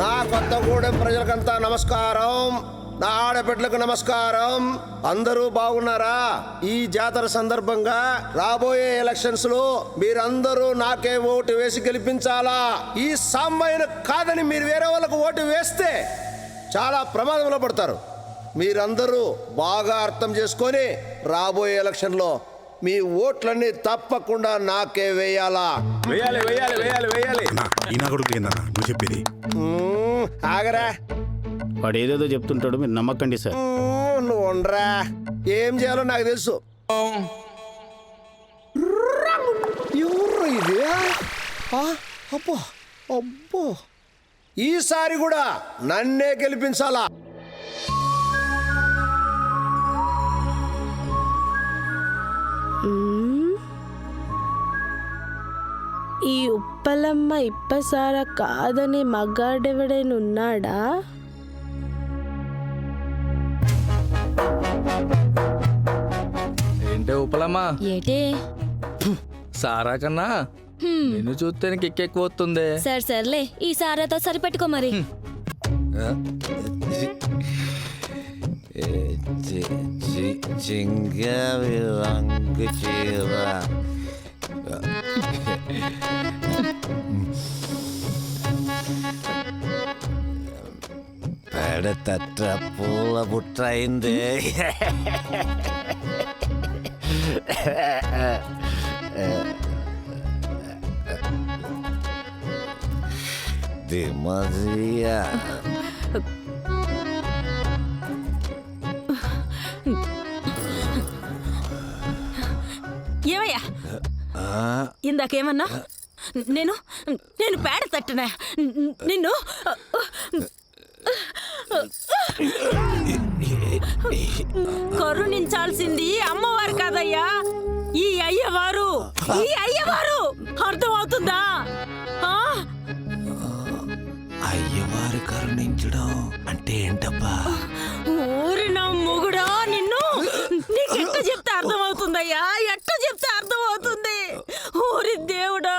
నా కొత్తగూడెం ప్రజలకంతా నమస్కారం, నా ఆడబిడ్డలకు నమస్కారం. అందరూ బాగున్నారా? ఈ జాతర సందర్భంగా రాబోయే ఎలక్షన్స్ లో మీరందరూ నాకే ఓటు వేసి గెలిపించాలా. ఈ సాంబయ్యను కాదని మీరు వేరే వాళ్ళకు ఓటు వేస్తే చాలా ప్రమాదంలో పడతారు. మీరందరూ బాగా అర్థం చేసుకొని రాబోయే ఎలక్షన్ లో మీ ఓట్లన్నీ తప్పకుండా నాకే వేయాలా. వేయాలి వేయాలి వేయాలి వేయాలి. నువ్వు చెప్పేది ఆగరా, వాడు ఏదేదో చెప్తుంటాడు, మీరు నమ్మకండి సార్. నువ్వు ఉండరా, ఏం చేయాలో నాకు తెలుసు. ఎవరు ఇది? అబ్బో అబ్బో, ఈసారి కూడా నన్నే గెలిపించాలా. ఈ ఉప్పలమ్మ ఇప్పసార కాదని మగాడెవడైనా ఉన్నాడా? ఏంటే ఉప్పలమ్మా? ఏటే సారా కన్నా నిన్ను చూస్తే కిక్కెక్కువ వస్తుంది. సర్లే ఈ సారాతో సరిపెట్టుకో మరి. చింగావి రంగు చీర పెడతట్ట పూల బుట్టయింది. దిమజియా ఏమయ్యా ఇందాకేమన్నా? నేను నేను పేడ తట్టునా నిన్ను? కరుణించాల్సింది అమ్మవారు కాదయ్యా, ఈ అయ్యవారు. ఈ అయ్యవారు అర్థమవుతుందా? అయ్యవారు కరుణించడం అంటే ఏంటబ్బా? ఊరి నా మొగుడా నిన్ను. నీకెట్ట చెప్తే అర్థమవుతుందయ్యా, ఎట్ట చెప్తే అర్థమవుతుంది? ఊరి దేవుడా.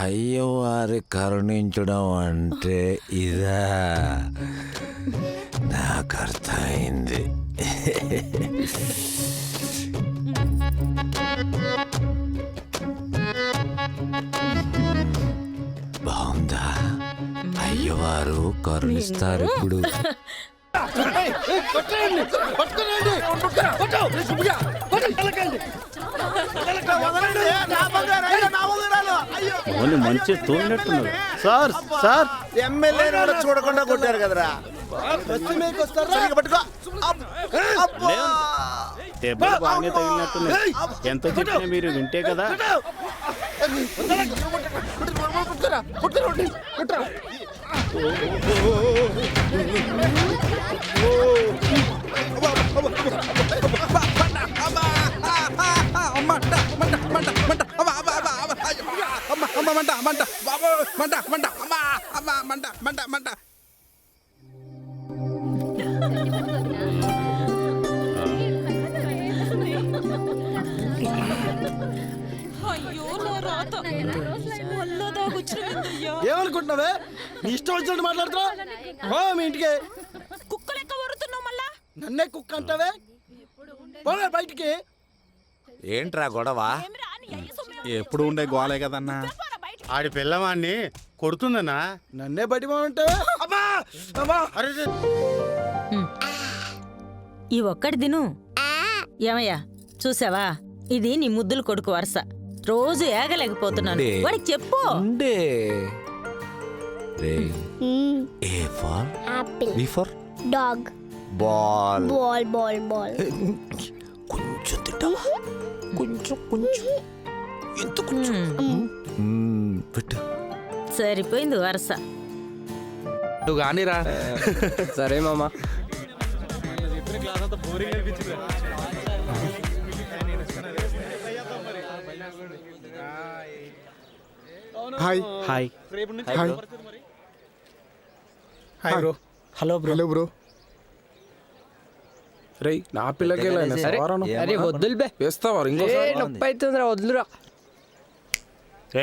అయ్యవారి కరుణించడం అంటే ఇదా? నాకు అర్థమైంది. బాగుందా? అయ్యవారు కరుణిస్తారు ఇప్పుడు. ఓన్లీ మంచి తోలినట్టున్నారు సార్. సార్ ఎమ్మెల్యే చూడకుండా కొట్టారు కదరా. పట్టుకో. దెబ్బలు బాగానే తగిలినట్టున్నాయి. ఎంత చెప్పినా మీరు వింటే కదా. ఏమనుకుంటున్నావే? నీ ఇష్టం వచ్చినట్టు మాట్లాడుతున్నావు. మీ ఇంటికి కుక్క లెక్క వరుతున్నావు మళ్ళా. నన్నే కుక్క అంటావే? పోలే బయటికి. ఏంట్రా గొడవ? ఎప్పుడు ఉండే గోలే కదన్నా. ఆడి పిల్లవాడిని కొడుతుందన్నా. నన్నే బయట బాగుంటావే? ఈ ఒక్కటి తిను. ఏమయ్యా చూసావా, ఇది నీ ముద్దులు కొడుకు వరుస. రోజు ఏగలేకపోతున్నాను, వాడికి చెప్పు. A for apple. B for Dog. ball. Ball, ball, ball. కొంచెం తింటావా? కొంచెం ఎంత కొంచెం పెట్టు. సరిపోయింది వరుస. నువ్వు కానీరా. సరే మామా. Hi hi hi hi bro. Hello bro. Hello bro. రే నా పిల్లకి వద్దులు బే వేస్తావా? ఇంకోసారి నొప్పి అవుతుందిరా, వద్దురా.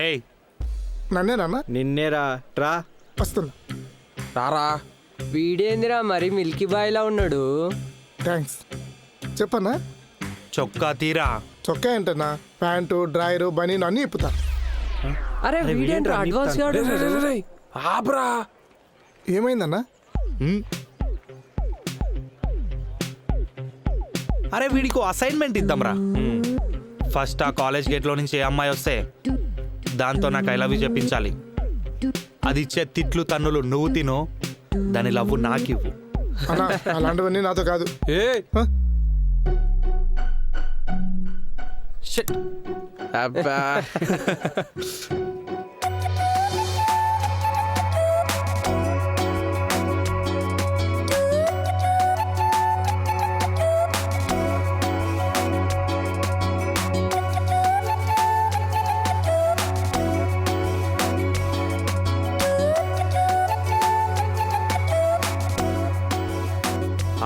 ఏయ్ నన్నేనా? నిన్నేరా ట్రా వస్తున్నా. రారా. వీడేందిరా మరి మిల్కీ బాయ్లా ఉన్నాడు. థ్యాంక్స్. చెప్పన్నా? చొక్కా తీరా. చొక్కా ఏంటన్నా? ప్యాంటు, డ్రాయరు, బనీను అన్నీ ఇప్పుతా. అరే వీడేంట్రా అడ్వాన్స్ గాడు. ఆబ్రా. ఏమైందన్నా? అరే వీడికి అసైన్మెంట్ ఇద్దాంరా. ఫస్ట్ ఆ కాలేజ్ గేట్లో నుంచి ఏ అమ్మాయి వస్తే దాంతో నాకు ఐ లవ్ యూ చెప్పించాలి. అది ఇచ్చే తిట్లు తన్నులు నువ్వు తిను, దాని లవ్ నాకివ్వు. అన్నా అలాంటివన్నీ నాతో కాదు. ఏ హ? షిట్. అబ్బా.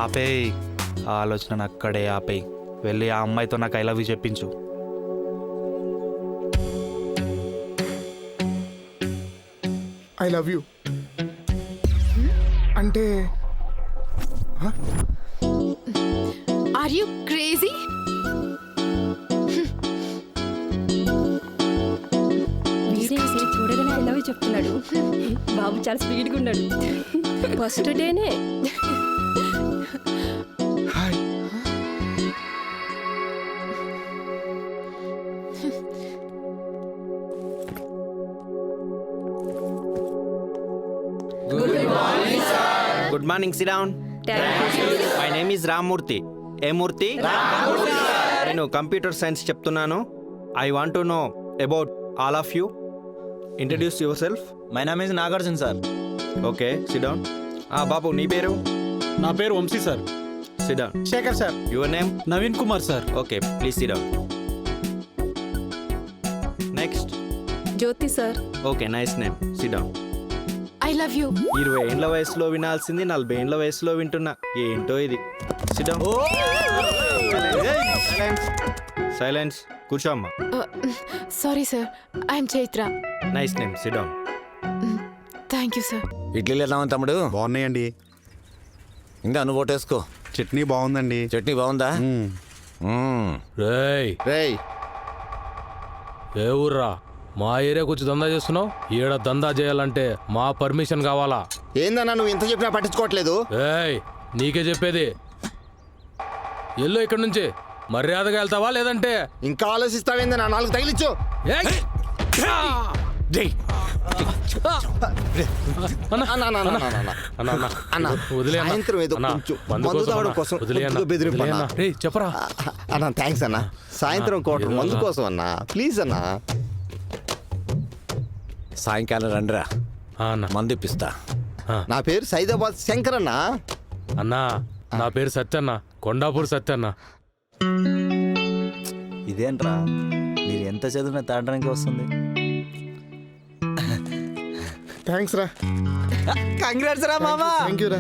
ఆపేయ్, ఆ ఆలోచన అక్కడే ఆపేయ్. వెళ్ళి ఆ అమ్మాయితో నాకు ఐ లవ్ యూ చెప్పించు. ఐ లవ్ యూ అంటే ఆర్ యు క్రేజీ? చూడగానే ఐ లవ్ యూ చెప్తున్నాడు. బాబు చాలా స్పీడ్గా ఉన్నాడు. ఫస్ట్ డేనే. Hi. Good morning. Sit down. My name is Rammurthy. ఏ మూర్తి? నేను కంప్యూటర్ సైన్స్ చెప్తున్నాను. I want to know about all of you. Introduce yourself. My name is Nagarjuna sir. Okay, sit down. బాబు నీ పేరు? నా పేరు Vamsi sir. Sit down. Shekhar sir. Your name? Naveen Kumar sir. Okay, please sit down. Next. Jyoti sir. Okay, nice name. Sit down. I love you. 20 ఏండ్ల వయసులో వినాల్సింది 40 ఏండ్ల వయసులో వింటున్నా. ఏంటో ఇది. SIT down. సైలెన్స్. కూర్చో అమ్మా. Sorry sir, I'm Chaitra. Nice name. Sit down. Thank you sir. ఇడ్లీలు ఎలా ఉంది తమ్ముడు? బాగున్నాయండి. ఇంకా నువ్వు ఓటేసుకో. చట్నీ బాగుందండి. చట్నీ బాగుందా? రేయ్ రేయ్ ఏ ఊర్రా? మా ఏరియాకి వచ్చి దందా చేస్తున్నావు. ఈడ దందా చేయాలంటే మా పర్మిషన్ కావాలా? ఏందన్నా నువ్వు ఎంత చెప్పినా పట్టించుకోవట్లేదు? ఏయ్ నీకే చెప్పేది. ఎల్లో ఇక్కడి నుంచి మర్యాదగా వెళ్తావా లేదంటే? ఇంకా ఆలోచిస్తావేందన్నా? 4 తగిలిచ్చు. ఏయ్! అన్న, అన్నా, అన్నా, అన్నా, అన్నా. అన్న, అన్న, అన్న, వదిలే అన్న. సాయంత్రం ఏదో అన్న, కొంచెం మందు మందు కోసం తాగడం అన్న. కోసం వదిలే అన్న, కొద్దిగా బెదిరింపు వదిలే అన్న. అన్న. రేయ్, చెప్పరా. అన్నా థ్యాంక్స్ అన్నా. సాయంత్రం కోట మందు కోసం అన్నా, ప్లీజ్ అన్నా. సాయంకాలం రండిరా, అన్న. మందు ఇప్పిస్తా. నా పేరు సైదాబాద్ శంకర్ అన్నా. అన్నా నా పేరు సత్యన్న, కొండాపూర్ సత్యన్న. ఇదేంట్రా మీరు ఎంత చదివినా తాడడానికి వస్తుంది. థ్యాంక్స్ రా. కంగ్రాట్స్ రా మామా. థ్యాంక్ యూ రా.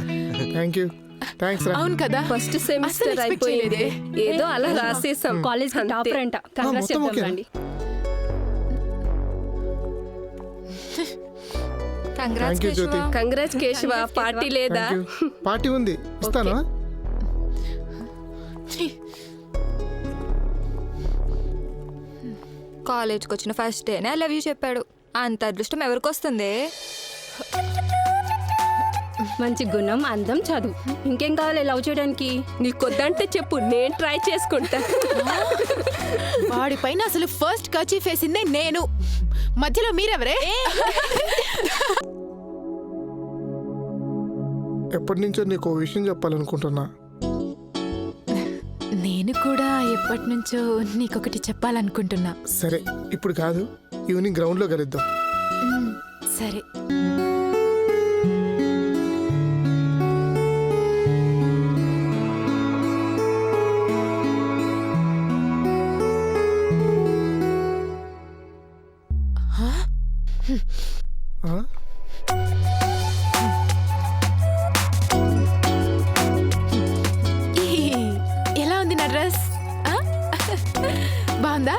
Thank you. థ్యాంక్స్ రా. అవును కదా, ఫస్ట్ సెమిస్టర్ అసలు expect అయిపోయింది. చేయలేదే. ఏదో అలా రాసేసాం. కాలేజ్ టాపర్ అంట. కంగ్రాట్స్ మొత్తం చెప్దాం ఓకేనా? రండి. Thank you Jyothi. Congrats Keshava. Party లేదా? Thank you. పార్టీ ఉంది, ఇస్తానా? కాలేజ్కి వచ్చిన ఫస్ట్ డేనే ఐ లవ్ యూ చెప్పాడు. అంత అదృష్టం ఎవరికి వస్తుంది? మంచి గుణం, అందం, చదువు. ఇంకేం కావాలి లవ్ చేయడానికి? నీకొద్దంటే చెప్పు, నేను ట్రై చేసుకుంటా. వాడిపైన అసలు ఫస్ట్ కర్చీఫ్ వేసిందే నేను. మధ్యలో మీరెవరే? ఎప్పటి నుంచో నీకు ఓ విషయం చెప్పాలనుకుంటున్నా. నేను కూడా ఎప్పటి నుంచో నీకొకటి చెప్పాలనుకుంటున్నా. సరే ఇప్పుడు కాదు, ఈవినింగ్ గ్రౌండ్లో కలుద్దాం. సరే. ఆ? ఎలా ఉంది నా డ్రెస్? బాగుందా?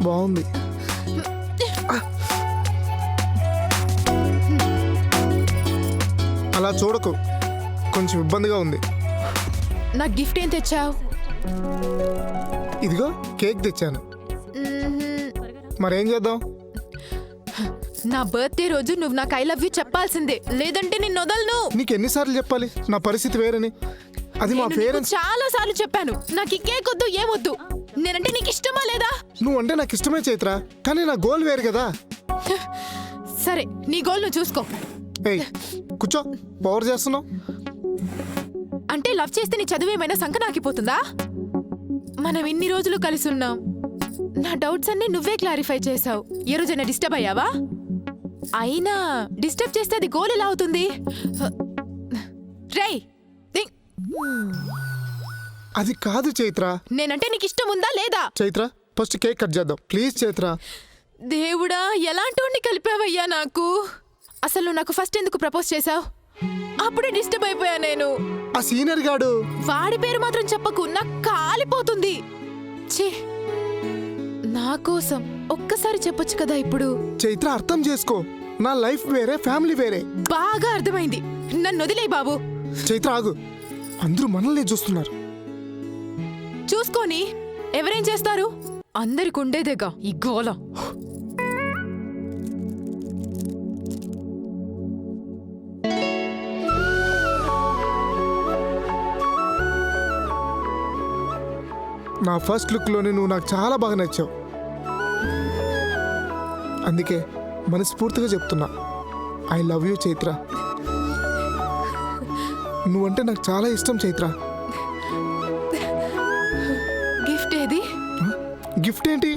బాగుంది. అలా చూడకు, కొంచెం ఇబ్బందిగా ఉంది. నాకు గిఫ్ట్ ఏం తెచ్చావు? ఇదిగో కేక్ తెచ్చాను. మరేం చేద్దాం? నా బర్త్డే రోజు నువ్వు నాకు ఐ లవ్ యూ చెప్పాల్సిందే, లేదంటే నిన్ను వదలను. నీకు ఎన్నిసార్లు చెప్పాలి నా పరిస్థితి వేరని? అది మా పేరెంట్స్. చాలా సార్లు చెప్పాను నాకు ఈ కేక్ వద్దు, ఏమొద్దు. నేనంటే నీకు ఇష్టమా లేదా? నువ్వంటే నాకు ఇష్టమే చైత్ర, కానీ నా గోల్ వేరు కదా. సరే, నీ గోల్ నువ్వు చూసుకో. ఏయ్ కూర్చో, పవర్ చేస్తున్నావు. అంటే లవ్ చేస్తే నీ చదువు ఏమైనా సంకనాకిపోతుందా? మనం ఇన్ని రోజులు కలిసి ఉన్నాం, నా డౌట్స్ అన్ని నువ్వే క్లారిఫై చేసావు. ఏ రోజైనా డిస్టర్బ్ అయ్యావా? అయినా డిస్టర్బ్ చేస్తే అది గోల్ ఎలా అవుతుంది? రేయ్, అది కాదు చైత్ర. నేనంటే నీకు ఇష్టం ఉందా లేదా? చైత్ర ఫస్ట్ కేక్ కట్ చేద్దాం ప్లీజ్ చైత్ర. దేవుడా, ఎలాంటి వాడిని కలిపావయ్యా నాకు. అసలు నువ్వు నాకు ఫస్ట్ ఎందుకు ప్రపోజ్ చేసావు? అప్పుడే డిస్టర్బ్ అయిపోయా నేను. ఆ సీనియర్ గాడు. వాడి పేరు మాత్రం చెప్పకు, నాకు కాలిపోతుంది. ఛీ, నా కోసం ఒక్కసారి చెప్పొచ్చు కదా ఇప్పుడు. చైత్ర అర్థం చేసుకో, నా లైఫ్ వేరే, ఫ్యామిలీ వేరే. బాగా అర్థమైంది, నన్ను వదిలేయ్ బాబు. చైత్ర ఆగు, అందరూ మనల్ని చూస్తున్నారు. చూసుకొని ఎవరేం చేస్తారు? అందరికి ఉండేదేగా ఈ గోల. నా ఫస్ట్ లుక్లోనే నువ్వు నాకు చాలా బాగా నచ్చావు. అందుకే మనస్ఫూర్తిగా చెప్తున్నా, ఐ లవ్ యూ చైత్ర. నువ్వంటే నాకు చాలా ఇష్టం చైత్ర. గిఫ్ట్ ఏది? గిఫ్ట్ ఏంటి?